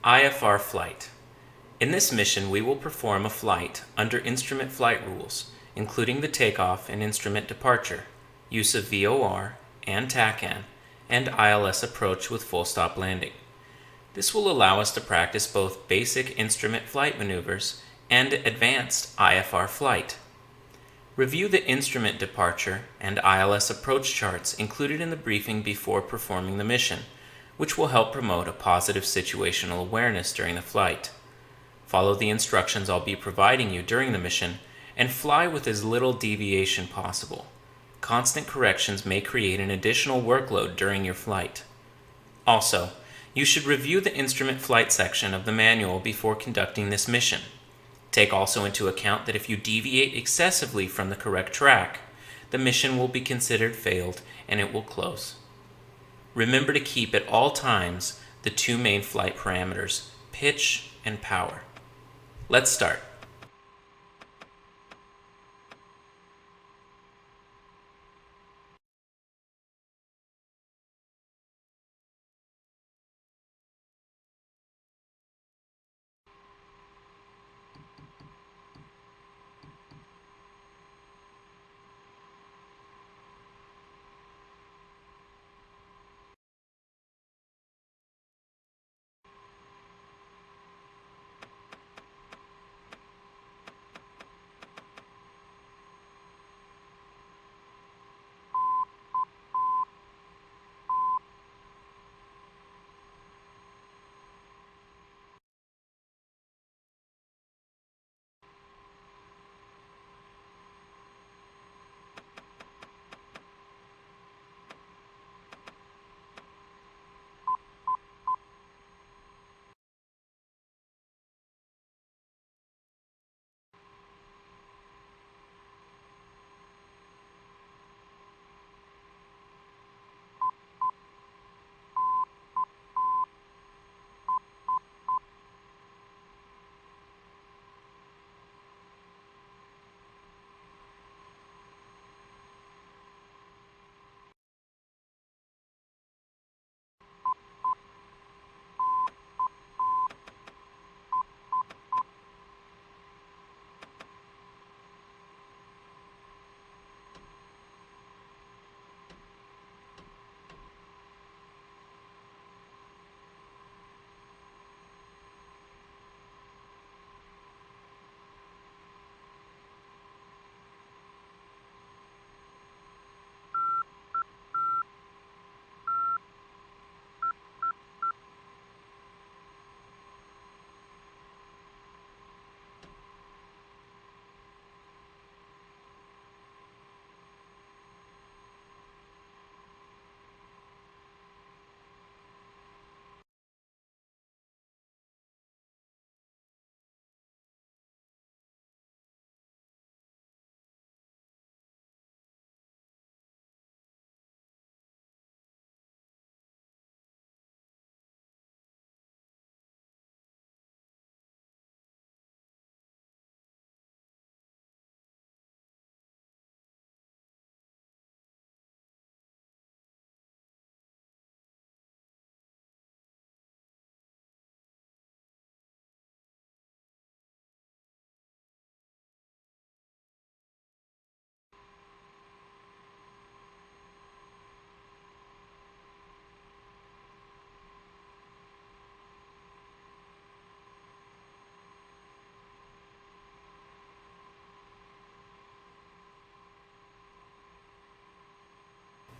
IFR Flight. In this mission, we will perform a flight under instrument flight rules, including the takeoff and instrument departure, use of VOR and TACAN, and ILS approach with full stop landing. This will allow us to practice both basic instrument flight maneuvers and advanced IFR flight. Review the instrument departure and ILS approach charts included in the briefing before performing the mission, which will help promote a positive situational awareness during the flight. Follow the instructions I'll be providing you during the mission and fly with as little deviation possible. Constant corrections may create an additional workload during your flight. Also, you should review the instrument flight section of the manual before conducting this mission. Take also into account that if you deviate excessively from the correct track, the mission will be considered failed and it will close. Remember to keep at all times the two main flight parameters, pitch and power. Let's start.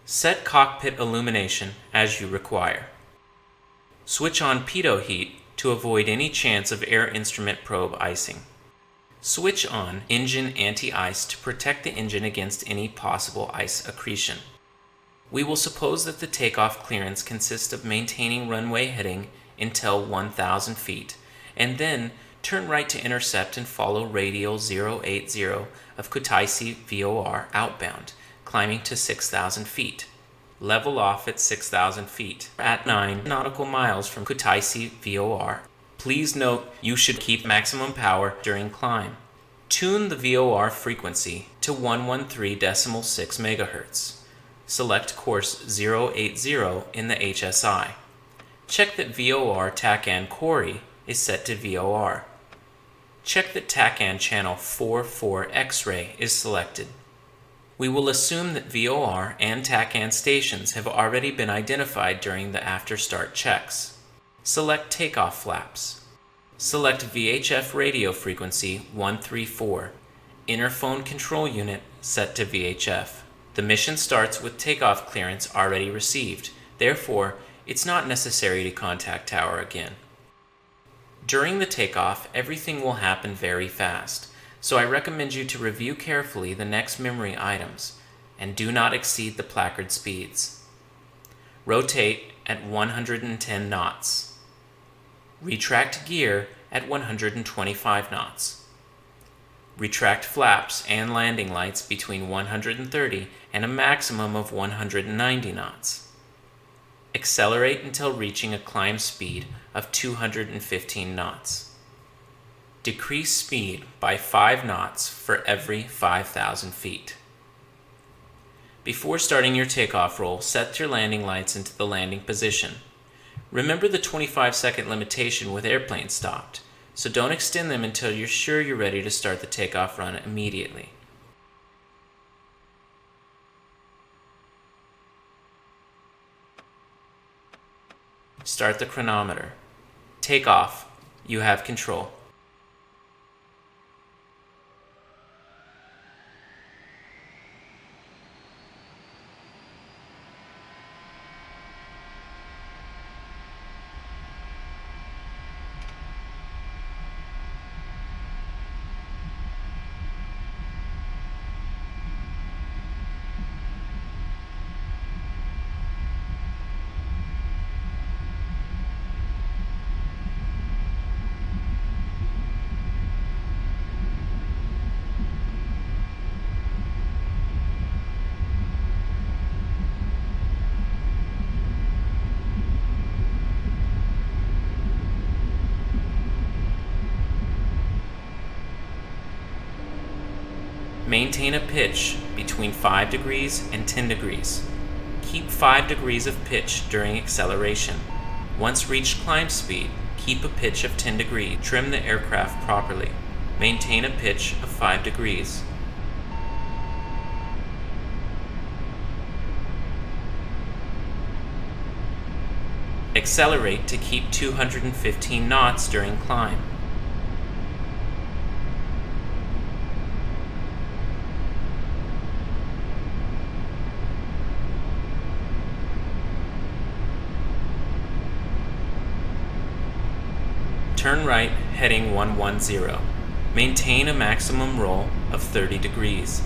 Set cockpit illumination as you require. Switch on pitot heat to avoid any chance of air instrument probe icing. Switch on engine anti-ice to protect the engine against any possible ice accretion. We will suppose that the takeoff clearance consists of maintaining runway heading until 1,000 feet, and then turn right to intercept and follow radial 080 of Kutaisi VOR outbound, climbing to 6,000 feet. Level off at 6,000 feet at 9 nautical miles from Kutaisi VOR. Please note you should keep maximum power during climb. Tune the VOR frequency to 113.6 MHz. Select course 080 in the HSI. Check that VOR TACAN Query is set to VOR. Check that TACAN channel 44 X-ray is selected. We will assume that VOR and TACAN stations have already been identified during the after-start checks. Select takeoff flaps. Select VHF radio frequency 134, interphone control unit set to VHF. The mission starts with takeoff clearance already received, therefore, it's not necessary to contact tower again. During the takeoff, everything will happen very fast, so I recommend you to review carefully the next memory items, and do not exceed the placard speeds. Rotate at 110 knots. Retract gear at 125 knots. Retract flaps and landing lights between 130 and a maximum of 190 knots. Accelerate until reaching a climb speed of 215 knots. Decrease speed by 5 knots for every 5,000 feet. Before starting your takeoff roll, set your landing lights into the landing position. Remember the 25-second limitation with airplanes stopped, so don't extend them until you're sure you're ready to start the takeoff run immediately. Start the chronometer. Take off. You have control. Maintain a pitch between 5 degrees and 10 degrees. Keep 5 degrees of pitch during acceleration. Once reached climb speed, keep a pitch of 10 degrees. Trim the aircraft properly. Maintain a pitch of 5 degrees. Accelerate to keep 215 knots during climb. Turn right, heading 110. Maintain a maximum roll of 30 degrees.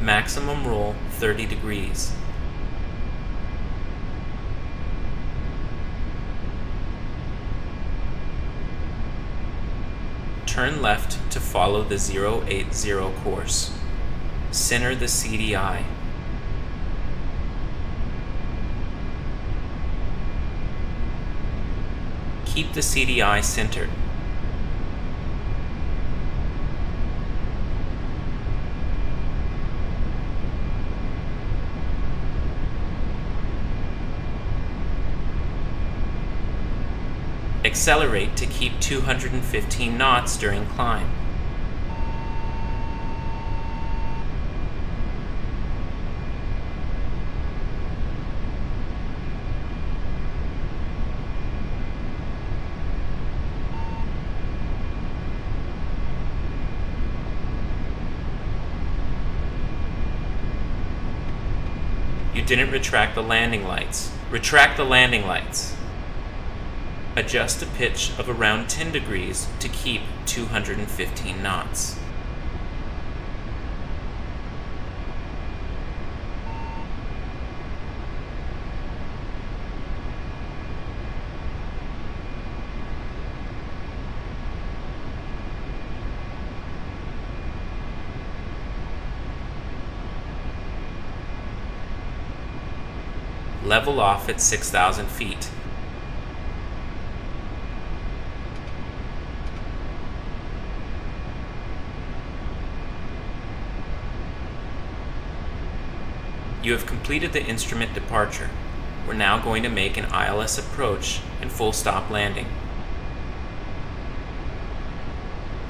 Maximum roll 30 degrees. Turn left to follow the 080 course. Center the CDI. Keep the CDI centered. Accelerate to keep 215 knots during climb. You didn't retract the landing lights. Retract the landing lights. Adjust a pitch of around 10 degrees to keep 215 knots. Level off at 6,000 feet. You have completed the instrument departure. We're now going to make an ILS approach and full stop landing.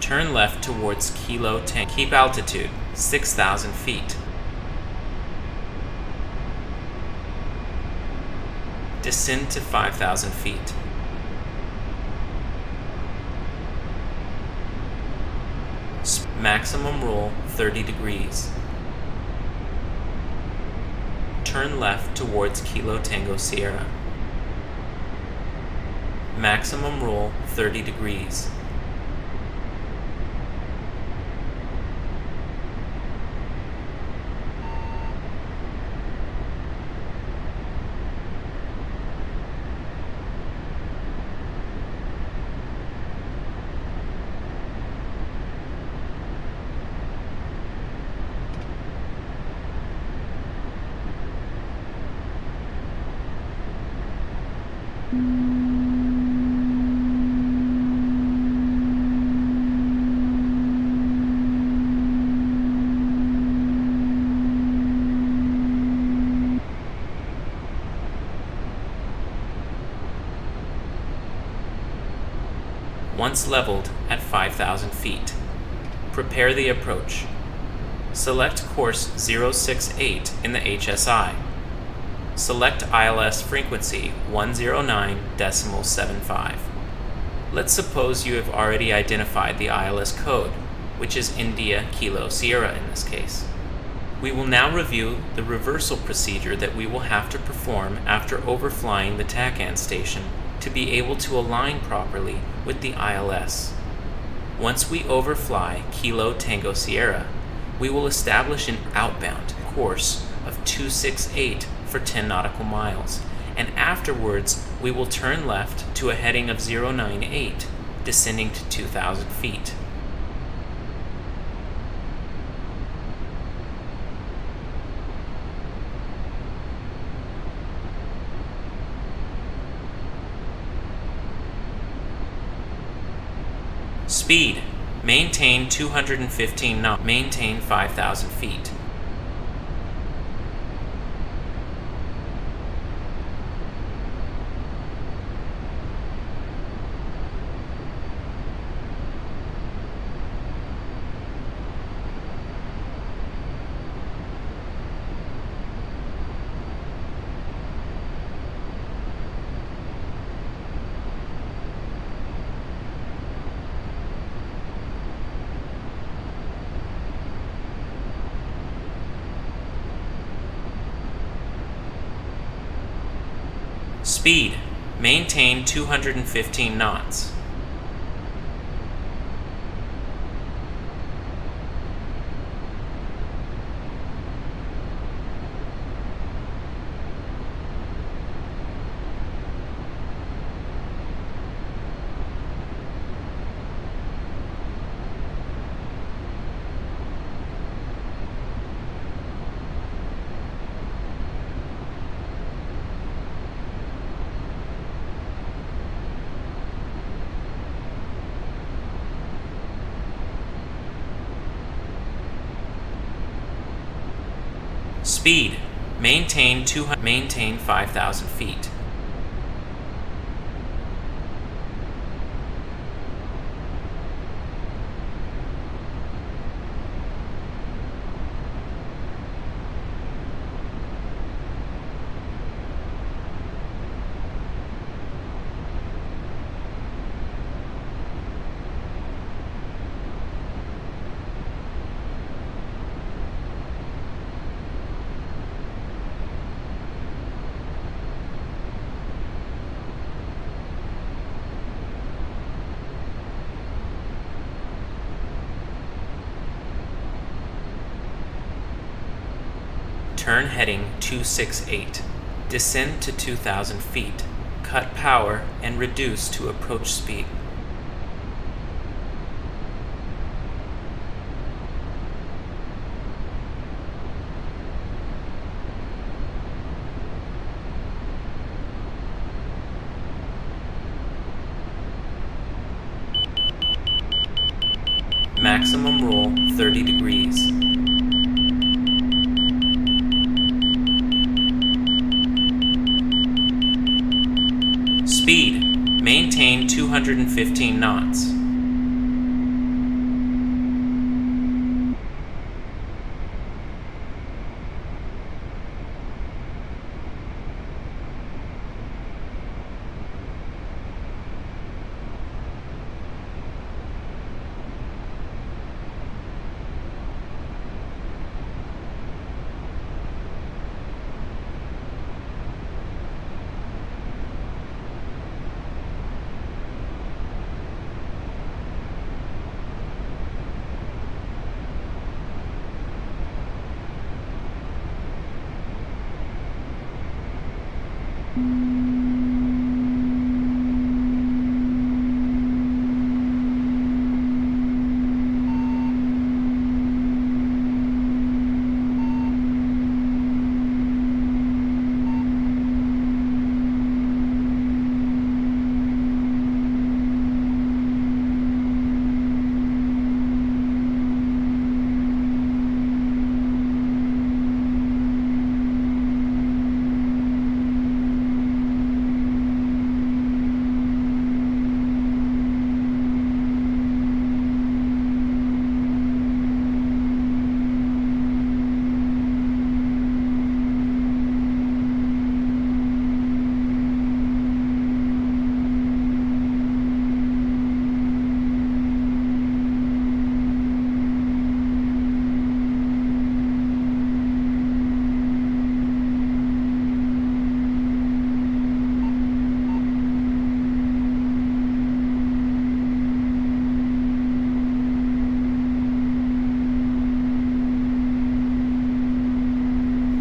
Turn left towards Kilo Tango. Keep altitude 6,000 feet. Descend to 5,000 feet. Maximum roll 30 degrees. Turn left towards Kilo Tango Sierra. Maximum roll 30 degrees. Once leveled at 5,000 feet, prepare the approach. Select course 068 in the HSI. Select ILS frequency 109.75. Let's suppose you have already identified the ILS code, which is India Kilo Sierra in this case. We will now review the reversal procedure that we will have to perform after overflying the TACAN station to be able to align properly with the ILS. Once we overfly Kilo Tango Sierra, we will establish an outbound course of 268 for 10 nautical miles, and afterwards we will turn left to a heading of 098, descending to 2,000 feet. Speed, maintain 215 knots, maintain 5,000 feet. Speed, maintain 215 knots. Speed, maintain 5,000 feet. Turn heading 268. Descend to 2,000 feet. Cut power and reduce to approach speed. Maximum roll 30 degrees. maintain 215 knots.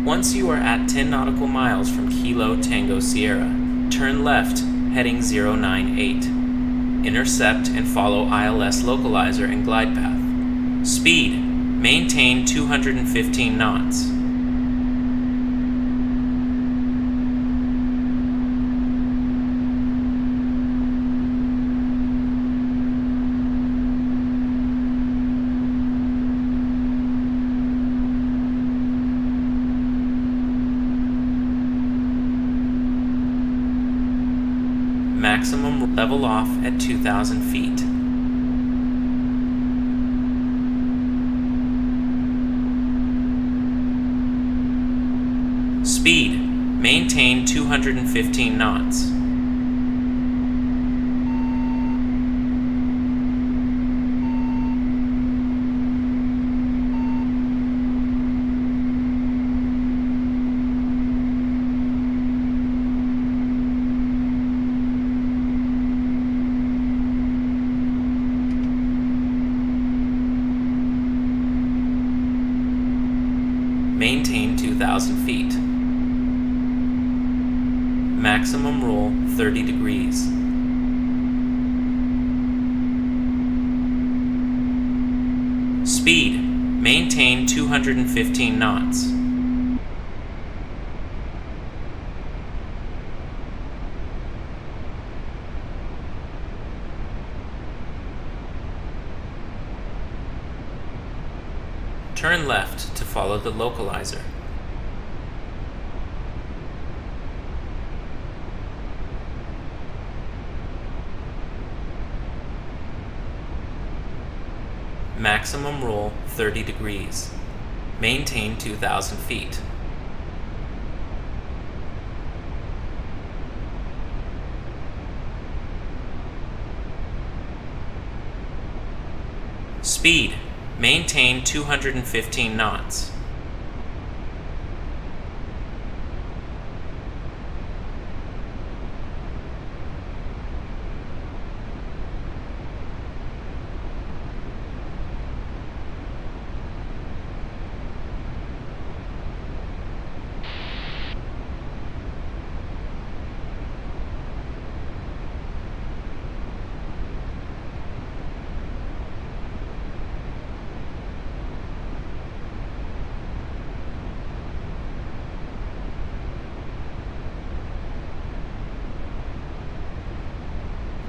Once you are at 10 nautical miles from Kilo Tango Sierra, turn left, heading 098. Intercept and follow ILS localizer and glide path. Speed, maintain 215 knots. Maximum level off at 2,000 feet. Speed, maintain 215 knots. Maintain 2,000 feet. Maximum roll 30 degrees. Speed, maintain 215 knots. Turn left to follow the localizer. Maximum roll 30 degrees. Maintain 2,000 feet. Speed, maintain 215 knots.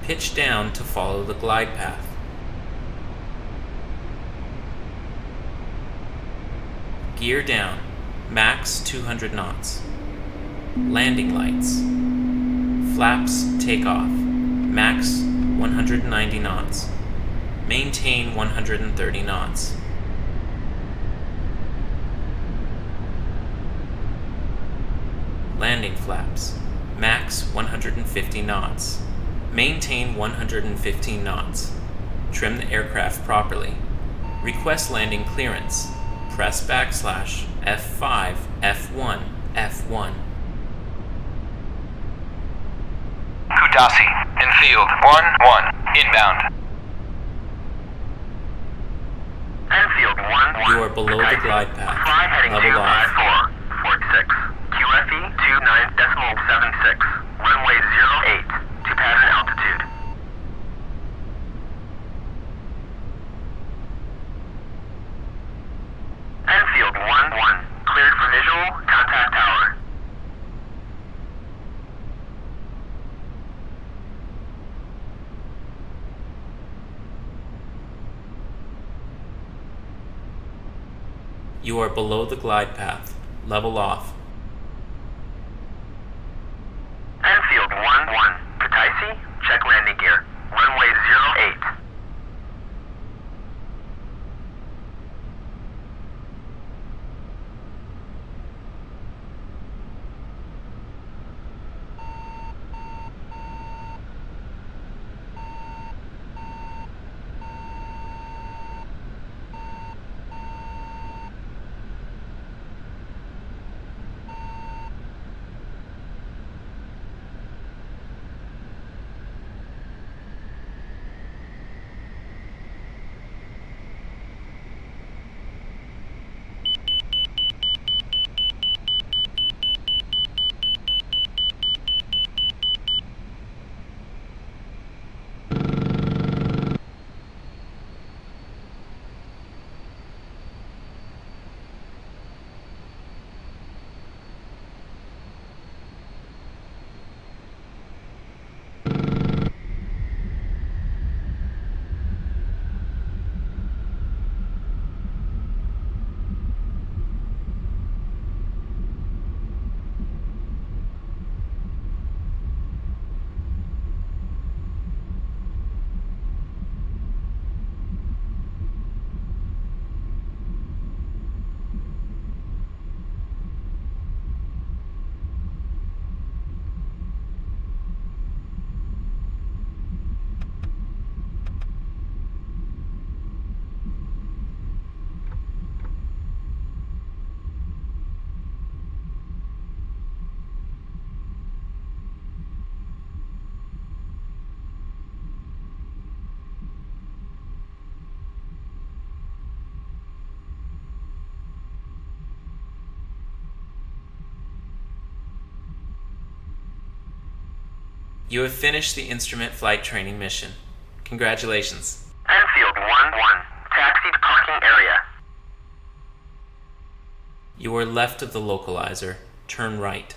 Pitch down to follow the glide path. Gear down, max 200 knots. Landing lights. Flaps take off. Max 190 knots. Maintain 130 knots. Landing flaps. Max 150 knots. Maintain 115 knots. Trim the aircraft properly. Request landing clearance. Press /F5, F1, F1. Kudasi, in field, 1-1, inbound. Enfield 1-1. You are below the glide path. Fly heading Level off. 254, 46. QFE 29.76. Runway 08 to pattern altitude. Enfield 1-1. Cleared for visual. Contact tower. You are below the glide path. Level off. Enfield 1-1. Kutaisi, check landing gear. Runway 08. You have finished the instrument flight training mission. Congratulations. Enfield 1-1. Taxi to parking area. You are left of the localizer. Turn right.